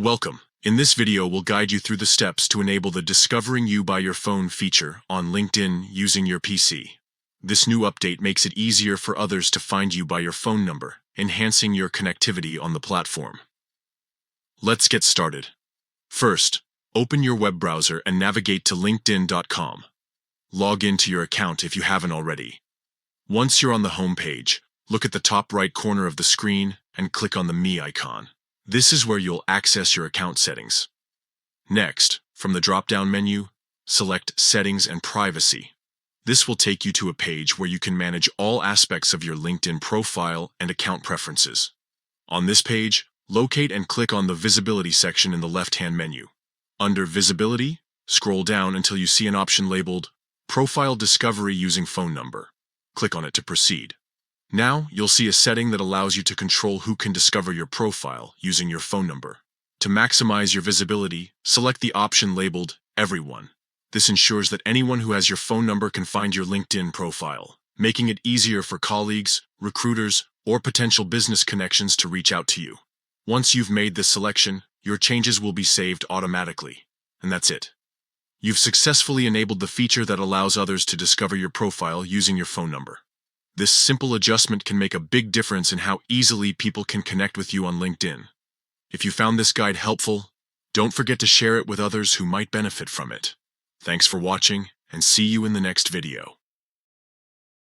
Welcome. In this video, we'll guide you through the steps to enable the Discovering You by Your Phone feature on LinkedIn using your PC. This new update makes it easier for others to find you by your phone number, enhancing your connectivity on the platform. Let's get started. First, open your web browser and navigate to linkedin.com. Log into your account if you haven't already. Once you're on the home page, look at the top right corner of the screen and click on the Me icon. This is where you'll access your account settings. Next, from the drop-down menu, select Settings and Privacy. This will take you to a page where you can manage all aspects of your LinkedIn profile and account preferences. On this page, locate and click on the Visibility section in the left-hand menu. Under Visibility, scroll down until you see an option labeled Profile Discovery Using Phone Number. Click on it to proceed. Now, you'll see a setting that allows you to control who can discover your profile using your phone number. To maximize your visibility, select the option labeled Everyone. This ensures that anyone who has your phone number can find your LinkedIn profile, making it easier for colleagues, recruiters, or potential business connections to reach out to you. Once you've made this selection, your changes will be saved automatically. And that's it. You've successfully enabled the feature that allows others to discover your profile using your phone number. This simple adjustment can make a big difference in how easily people can connect with you on LinkedIn. If you found this guide helpful, don't forget to share it with others who might benefit from it. Thanks for watching, and see you in the next video.